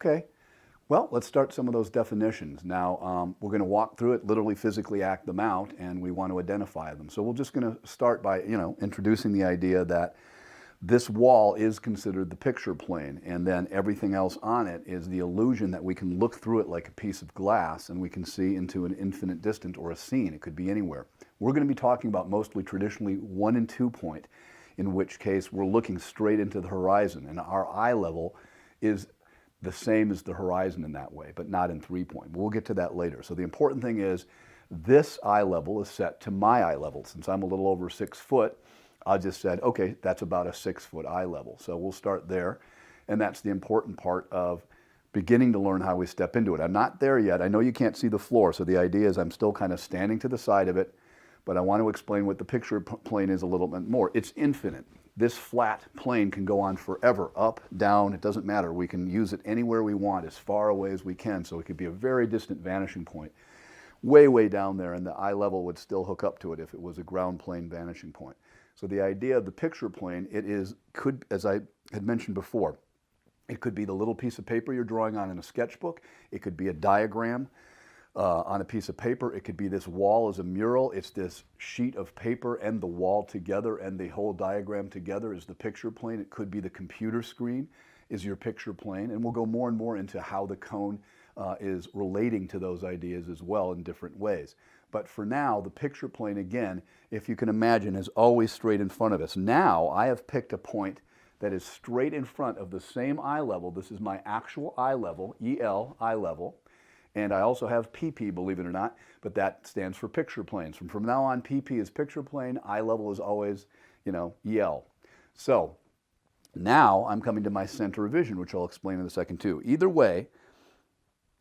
Okay. Well, let's start some of those definitions. Now, we're going to walk through it, literally physically act them out, and we want to identify them. So we're just going to start by, introducing the idea that this wall is considered the picture plane, and then everything else on it is the illusion that we can look through it like a piece of glass and we can see into an infinite distance or a scene. It could be anywhere. We're going to be talking about mostly traditionally 1 and 2 point, in which case we're looking straight into the horizon, and our eye level is the same as the horizon in that way, but not in 3 point. We'll get to that later. So the important thing is this eye level is set to my eye level. Since I'm a little over 6 foot, I just said, okay, that's about a 6 foot eye level. So we'll start there. And that's the important part of beginning to learn how we step into it. I'm not there yet. I know you can't see the floor. So the idea is I'm still kind of standing to the side of it, but I want to explain what the picture plane is a little bit more. It's infinite. This flat plane can go on forever, up, down, it doesn't matter. We can use it anywhere we want, as far away as we can. So it could be a very distant vanishing point, way, way down there, and the eye level would still hook up to it if it was a ground plane vanishing point. So the idea of the picture plane, could, as I had mentioned before, it could be the little piece of paper you're drawing on in a sketchbook. It could be a diagram on a piece of paper. It could be this wall as a mural. It's this sheet of paper and the wall together, and the whole diagram together is the picture plane. It could be the computer screen is your picture plane, and we'll go more and more into how the cone is relating to those ideas as well in different ways. But for now, the picture plane, again, if you can imagine, is always straight in front of us. Now, I have picked a point that is straight in front of the same eye level. This is my actual eye level, EL, eye level. And I also have PP, believe it or not, but that stands for picture planes. From now on, PP is picture plane, eye level is always, EL. So now I'm coming to my center of vision, which I'll explain in a second too. Either way,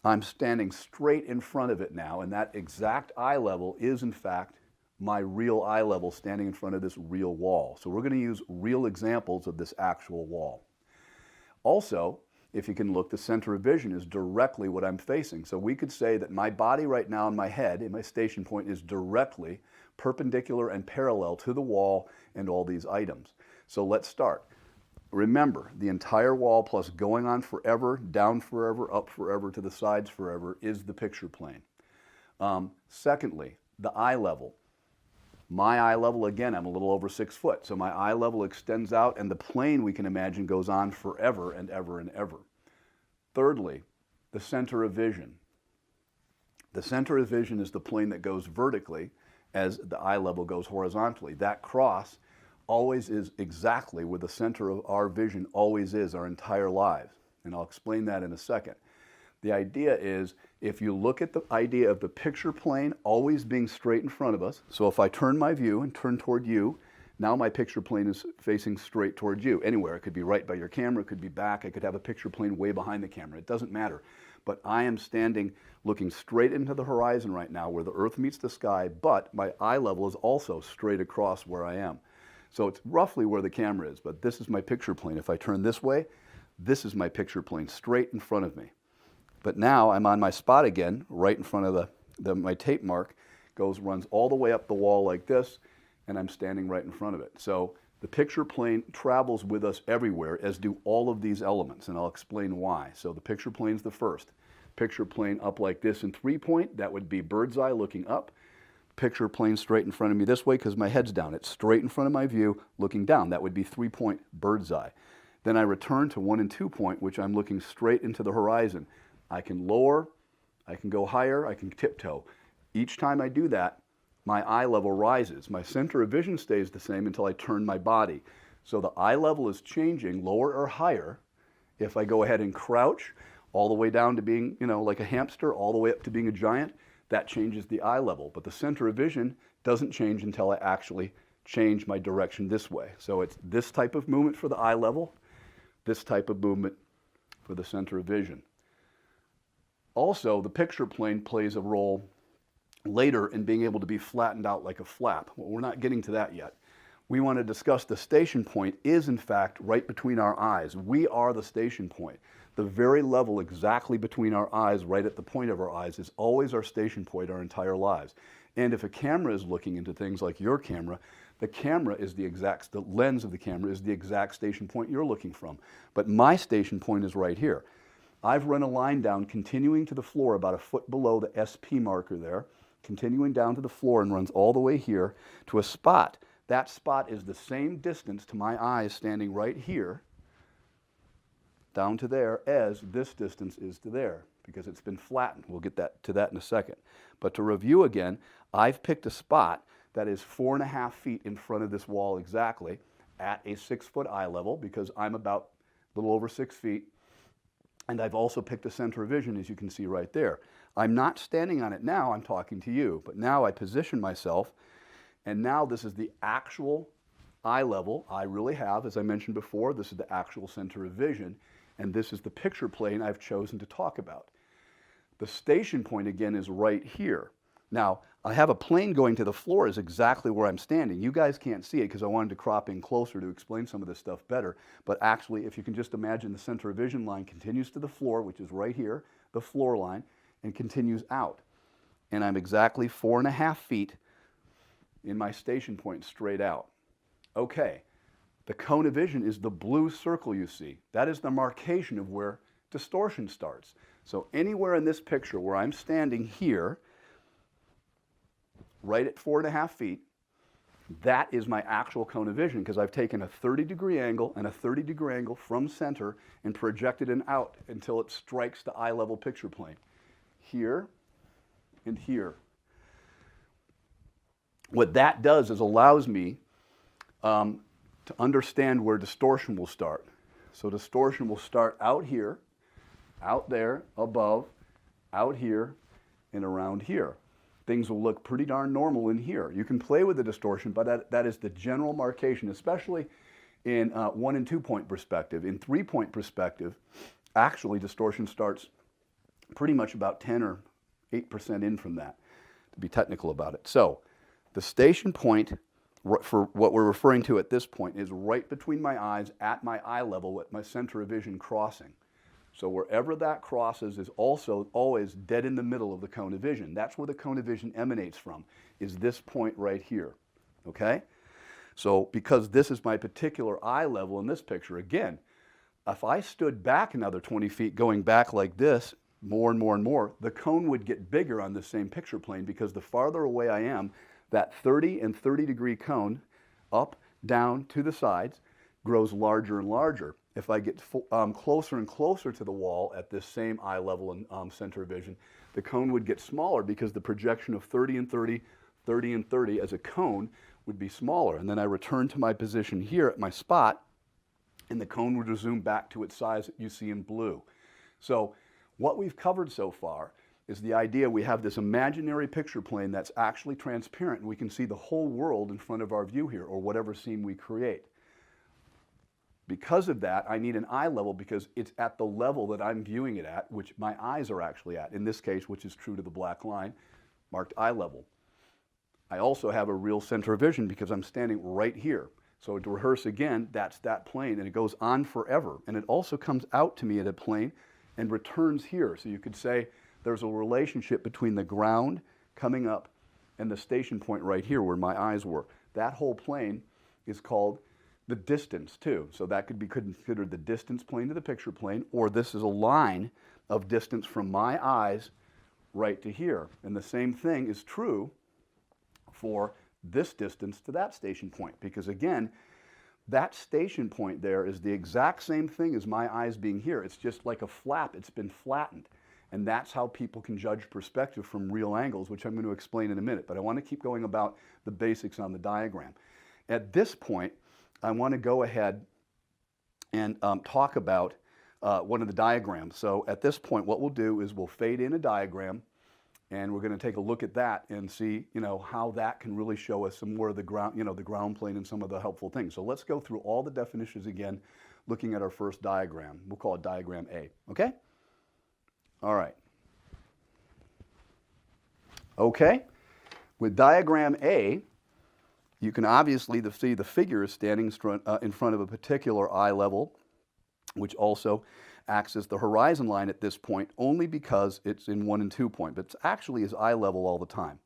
I'm standing straight in front of it now, and that exact eye level is in fact my real eye level standing in front of this real wall. So we're going to use real examples of this actual wall. Also, if you can look, the center of vision is directly what I'm facing. So we could say that my body right now in my head, in my station point, is directly perpendicular and parallel to the wall and all these items. So let's start. Remember, the entire wall plus going on forever, down forever, up forever, to the sides forever is the picture plane. Secondly, the eye level. My eye level, again, I'm a little over 6 foot, so my eye level extends out, and the plane, we can imagine, goes on forever and ever and ever. Thirdly, the center of vision. The center of vision is the plane that goes vertically as the eye level goes horizontally. That cross always is exactly where the center of our vision always is our entire lives, and I'll explain that in a second. The idea is, if you look at the idea of the picture plane always being straight in front of us, so if I turn my view and turn toward you, now my picture plane is facing straight towards you. Anywhere, it could be right by your camera, it could be back, I could have a picture plane way behind the camera, it doesn't matter. But I am standing looking straight into the horizon right now where the earth meets the sky, but my eye level is also straight across where I am. So it's roughly where the camera is, but this is my picture plane. If I turn this way, this is my picture plane straight in front of me. But now I'm on my spot again, right in front of my tape mark, runs all the way up the wall like this, and I'm standing right in front of it. So the picture plane travels with us everywhere, as do all of these elements, and I'll explain why. So the picture plane's the first. Picture plane up like this in 3 point, that would be bird's eye looking up. Picture plane straight in front of me this way because my head's down. It's straight in front of my view, looking down. That would be 3 point bird's eye. Then I return to 1 and 2 point, which I'm looking straight into the horizon. I can lower, I can go higher, I can tiptoe. Each time I do that, my eye level rises. My center of vision stays the same until I turn my body. So the eye level is changing, lower or higher. If I go ahead and crouch, all the way down to being, like a hamster, all the way up to being a giant, that changes the eye level. But the center of vision doesn't change until I actually change my direction this way. So it's this type of movement for the eye level, this type of movement for the center of vision. Also, the picture plane plays a role later in being able to be flattened out like a flap. Well, we're not getting to that yet. We want to discuss the station point is, in fact, right between our eyes. We are the station point. The very level exactly between our eyes, right at the point of our eyes, is always our station point our entire lives. And if a camera is looking into things like your camera, the lens of the camera is the exact station point you're looking from. But my station point is right here. I've run a line down continuing to the floor about a foot below the SP marker there, continuing down to the floor and runs all the way here to a spot. That spot is the same distance to my eyes standing right here down to there as this distance is to there because it's been flattened. We'll get to that in a second. But to review again, I've picked a spot that is 4.5 feet in front of this wall exactly at a 6-foot eye level because I'm about a little over 6 feet. And I've also picked a center of vision, as you can see right there. I'm not standing on it now, I'm talking to you, but now I position myself, and now this is the actual eye level I really have. As I mentioned before, this is the actual center of vision, and this is the picture plane I've chosen to talk about. The station point, again, is right here. Now, I have a plane going to the floor is exactly where I'm standing. You guys can't see it because I wanted to crop in closer to explain some of this stuff better. But actually, if you can just imagine the center of vision line continues to the floor, which is right here, the floor line, and continues out. And I'm exactly 4.5 feet in my station point straight out. Okay, the cone of vision is the blue circle you see. That is the marcation of where distortion starts. So anywhere in this picture where I'm standing here, right at 4.5 feet, that is my actual cone of vision because I've taken a 30-degree angle and a 30-degree angle from center and projected it out until it strikes the eye level picture plane. Here and here. What that does is allows me to understand where distortion will start. So distortion will start out here, out there, above, out here, and around here. Things will look pretty darn normal in here. You can play with the distortion, but that is the general marcation, especially in 1 and 2 point perspective. In 3 point perspective, actually distortion starts pretty much about 10 or 8% in from that, to be technical about it. So the station point for what we're referring to at this point is right between my eyes at my eye level with my center of vision crossing. So wherever that crosses is also always dead in the middle of the cone of vision. That's where the cone of vision emanates from, is this point right here, okay? So because this is my particular eye level in this picture, again, if I stood back another 20 feet going back like this, more and more and more, the cone would get bigger on the same picture plane because the farther away I am, that 30 and 30-degree cone, up, down, to the sides, grows larger and larger. If I get closer and closer to the wall at this same eye level and center of vision, the cone would get smaller because the projection of 30 and 30, 30 and 30 as a cone would be smaller. And then I return to my position here at my spot, and the cone would resume back to its size that you see in blue. So what we've covered so far is the idea we have this imaginary picture plane that's actually transparent, and we can see the whole world in front of our view here, or whatever scene we create. Because of that, I need an eye level because it's at the level that I'm viewing it at, which my eyes are actually at, in this case, which is true to the black line, marked eye level. I also have a real center of vision because I'm standing right here. So to rehearse again, that's that plane, and it goes on forever. And it also comes out to me at a plane and returns here. So you could say there's a relationship between the ground coming up and the station point right here where my eyes were. That whole plane is called the distance too. So that could be considered the distance plane to the picture plane, or this is a line of distance from my eyes right to here. And the same thing is true for this distance to that station point, because again, that station point there is the exact same thing as my eyes being here. It's just like a flap, it's been flattened. And that's how people can judge perspective from real angles, which I'm going to explain in a minute. But I want to keep going about the basics on the diagram. At this point, I want to go ahead and talk about one of the diagrams. So at this point, what we'll do is we'll fade in a diagram, and we're going to take a look at that and see, how that can really show us some more of the ground, the ground plane and some of the helpful things. So let's go through all the definitions again, looking at our first diagram. We'll call it diagram A, okay? All right. Okay, with diagram A, you can obviously see the figure is standing in front of a particular eye level, which also acts as the horizon line at this point only because it's in 1 and 2 point, but it's actually is eye level all the time.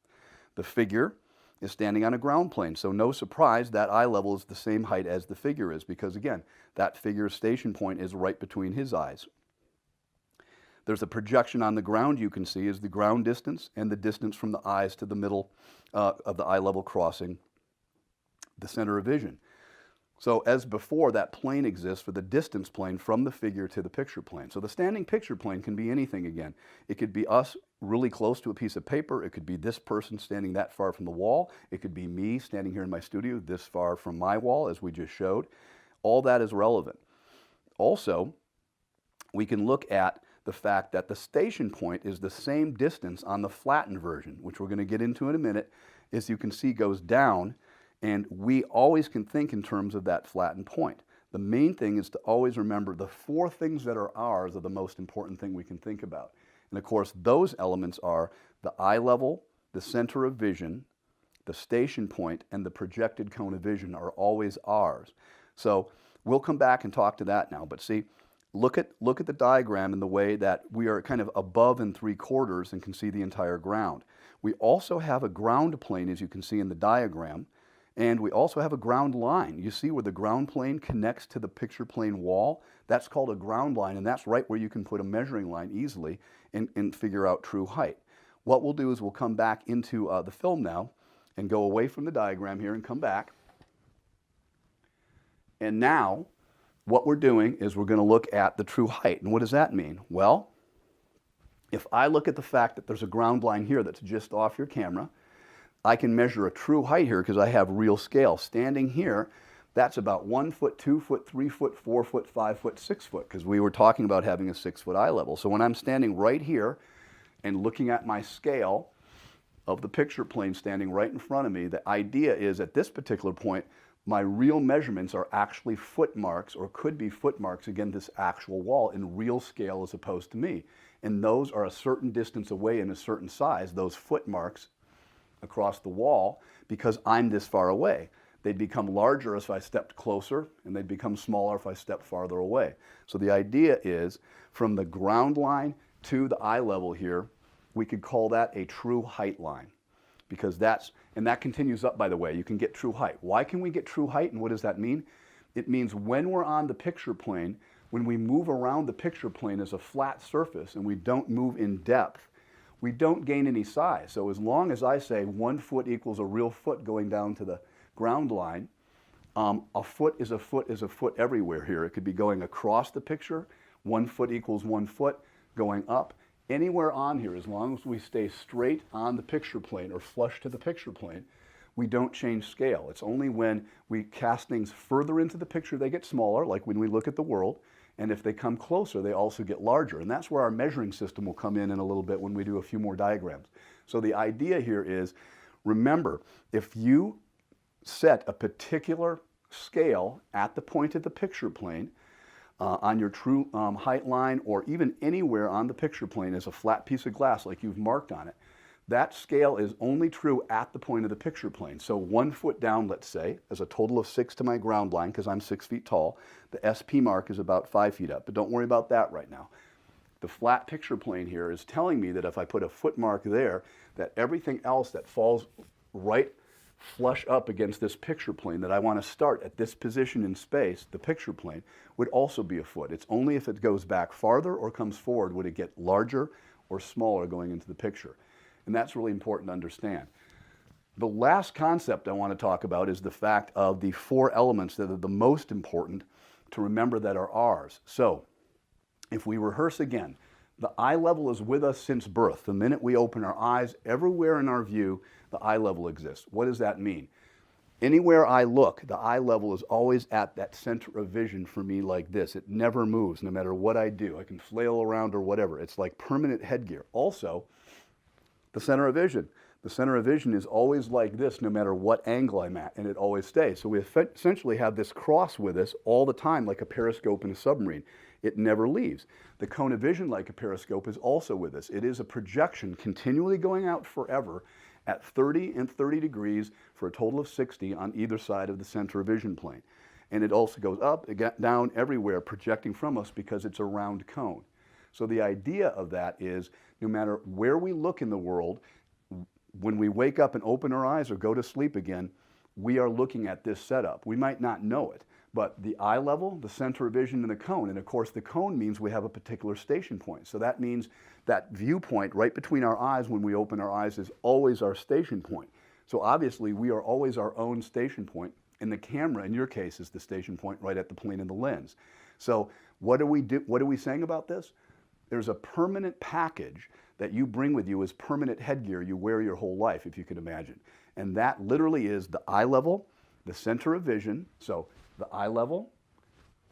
The figure is standing on a ground plane, so no surprise that eye level is the same height as the figure is because, again, that figure's station point is right between his eyes. There's a projection on the ground you can see is the ground distance and the distance from the eyes to the middle of the eye level crossing the center of vision. So as before, that plane exists for the distance plane from the figure to the picture plane. So the standing picture plane can be anything again. It could be us really close to a piece of paper. It could be this person standing that far from the wall. It could be me standing here in my studio this far from my wall, as we just showed. All that is relevant. Also, we can look at the fact that the station point is the same distance on the flattened version, which we're going to get into in a minute, as you can see goes down. And we always can think in terms of that flattened point. The main thing is to always remember the four things that are ours are the most important thing we can think about. And of course, those elements are the eye level, the center of vision, the station point, and the projected cone of vision are always ours. So we'll come back and talk to that now. But see, look at the diagram in the way that we are kind of above in 3/4 and can see the entire ground. We also have a ground plane, as you can see in the diagram. And we also have a ground line. You see where the ground plane connects to the picture plane wall? That's called a ground line, and that's right where you can put a measuring line easily and figure out true height. What we'll do is we'll come back into the film now and go away from the diagram here and come back. And now what we're doing is we're going to look at the true height. And what does that mean? Well, if I look at the fact that there's a ground line here that's just off your camera, I can measure a true height here because I have real scale. Standing here, that's about 1 foot, 2 foot, 3 foot, 4 foot, 5 foot, 6 foot, because we were talking about having a 6-foot eye level. So when I'm standing right here and looking at my scale of the picture plane standing right in front of me, the idea is at this particular point, my real measurements are actually foot marks, or could be foot marks against this actual wall in real scale as opposed to me. And those are a certain distance away and a certain size, those foot marks across the wall, because I'm this far away. They'd become larger if I stepped closer, and they'd become smaller if I stepped farther away. So the idea is, from the ground line to the eye level here, we could call that a true height line, because that continues up, by the way. You can get true height. Why can we get true height, and what does that mean? It means when we're on the picture plane, when we move around the picture plane as a flat surface and we don't move in depth, we don't gain any size. So as long as I say 1 foot equals a real foot going down to the ground line, a foot is a foot is a foot everywhere here. It could be going across the picture. 1 foot equals 1 foot going up. Anywhere on here, as long as we stay straight on the picture plane or flush to the picture plane, we don't change scale. It's only when we cast things further into the picture they get smaller, like when we look at the world. And if they come closer, they also get larger. And that's where our measuring system will come in a little bit when we do a few more diagrams. So the idea here is, remember, if you set a particular scale at the point of the picture plane, on your true height line, or even anywhere on the picture plane as a flat piece of glass like you've marked on it, that scale is only true at the point of the picture plane. So 1 foot down, let's say, as a total of 6 to my ground line, because I'm 6 feet tall. The SP mark is about 5 feet up, but don't worry about that right now. The flat picture plane here is telling me that if I put a foot mark there, that everything else that falls right flush up against this picture plane that I want to start at this position in space, the picture plane, would also be a foot. It's only if it goes back farther or comes forward would it get larger or smaller going into the picture. And that's really important to understand. The last concept I want to talk about is the fact of the 4 elements that are the most important to remember that are ours. So, if we rehearse again, the eye level is with us since birth. The minute we open our eyes, everywhere in our view, the eye level exists. What does that mean? Anywhere I look, the eye level is always at that center of vision for me like this. It never moves, no matter what I do. I can flail around or whatever. It's like permanent headgear. Also, the center of vision. The center of vision is always like this no matter what angle I'm at, and it always stays. So we essentially have this cross with us all the time, like a periscope in a submarine. It never leaves. The cone of vision, like a periscope, is also with us. It is a projection continually going out forever at 30 and 30 degrees for a total of 60 on either side of the center of vision plane. And it also goes up, down, everywhere, projecting from us because it's a round cone. So the idea of that is, no matter where we look in the world, when we wake up and open our eyes or go to sleep again, we are looking at this setup. We might not know it, But the eye level, the center of vision, and the cone. And of course, the cone means we have a particular station point. So that means that viewpoint right between our eyes when we open our eyes is always our station point. So obviously, we are always our own station point. And the camera, in your case, is the station point right at the plane of the lens. So what are we saying about this? There's a permanent package that you bring with you as permanent headgear you wear your whole life, if you can imagine. And that literally is the eye level, the center of vision. So the eye level,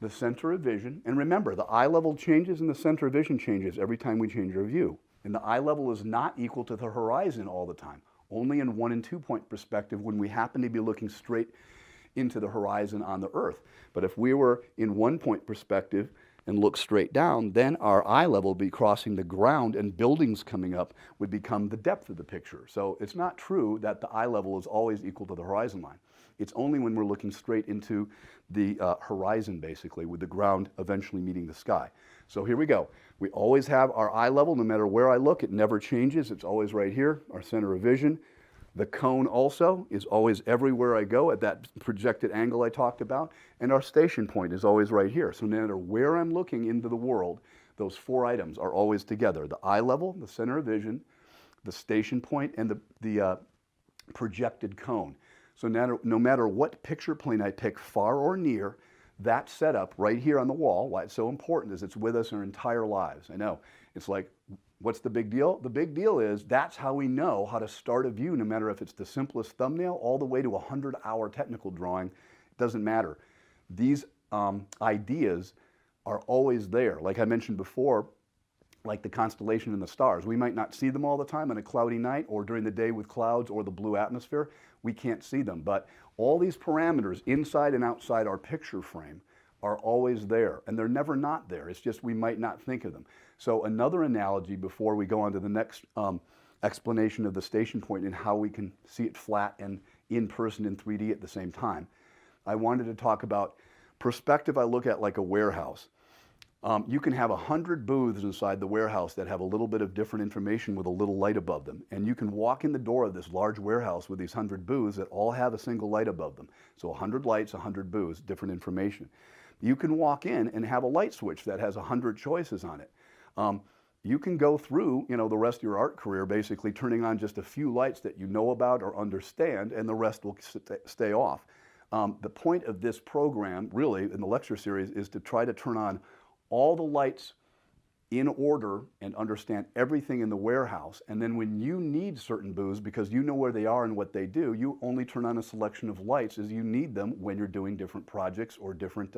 the center of vision. And remember, the eye level changes and the center of vision changes every time we change our view. And the eye level is not equal to the horizon all the time, only in 1 and 2 point perspective when we happen to be looking straight into the horizon on the Earth. But if we were in 1 point perspective and look straight down, then our eye level would be crossing the ground and buildings coming up would become the depth of the picture. So it's not true that the eye level is always equal to the horizon line. It's only when we're looking straight into the horizon, basically, with the ground eventually meeting the sky. So here we go. We always have our eye level, no matter where I look, it never changes. It's always right here, our center of vision. The cone also is always everywhere I go at that projected angle I talked about. And our station point is always right here. So no matter where I'm looking into the world, those 4 items are always together. The eye level, the center of vision, the station point, and the projected cone. So no matter what picture plane I pick, far or near, that setup right here on the wall, why it's so important is it's with us our entire lives. I know, it's like, what's the big deal? The big deal is that's how we know how to start a view, no matter if it's the simplest thumbnail all the way to a 100-hour technical drawing. It doesn't matter. These ideas are always there. Like I mentioned before, like the constellation and the stars. We might not see them all the time on a cloudy night or during the day with clouds or the blue atmosphere. We can't see them. But all these parameters inside and outside our picture frame are always there, and they're never not there. It's just we might not think of them. So another analogy before we go on to the next explanation of the station point and how we can see it flat and in person in 3D at the same time, I wanted to talk about perspective I look at like a warehouse. You can have 100 booths inside the warehouse that have a little bit of different information with a little light above them. And you can walk in the door of this large warehouse with these 100 booths that all have a single light above them. So 100 lights, 100 booths, different information. You can walk in and have a light switch that has 100 choices on it. You can go through, the rest of your art career basically turning on just a few lights that you know about or understand, and the rest will stay off. The point of this program, really, in the lecture series, is to try to turn on all the lights in order and understand everything in the warehouse. And then when you need certain booths, because you know where they are and what they do, you only turn on a selection of lights as you need them when you're doing different projects or different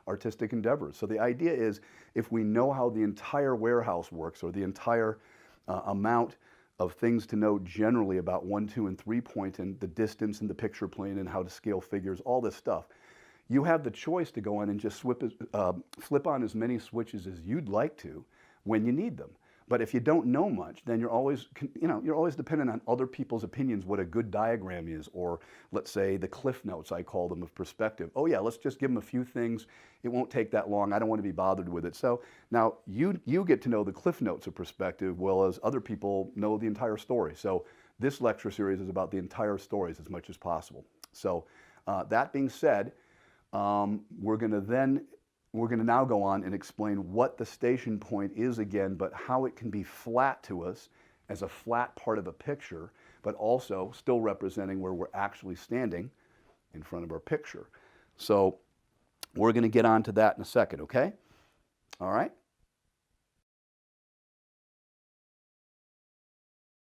artistic endeavors. So the idea is, if we know how the entire warehouse works, or the entire amount of things to know generally about 1, 2, and 3 point, and the distance and the picture plane and how to scale figures, all this stuff, you have the choice to go in and just flip on as many switches as you'd like to when you need them. But if you don't know much, then you're always dependent on other people's opinions what a good diagram is, or let's say the cliff notes, I call them, of perspective. Oh yeah, let's just give them a few things. It won't take that long. I don't want to be bothered with it. So now you get to know the cliff notes of perspective, well as other people know the entire story. So this lecture series is about the entire stories as much as possible. So that being said, we're going to now go on and explain what the station point is again, but how it can be flat to us as a flat part of a picture, but also still representing where we're actually standing in front of our picture. So we're going to get on to that in a second, okay? All right?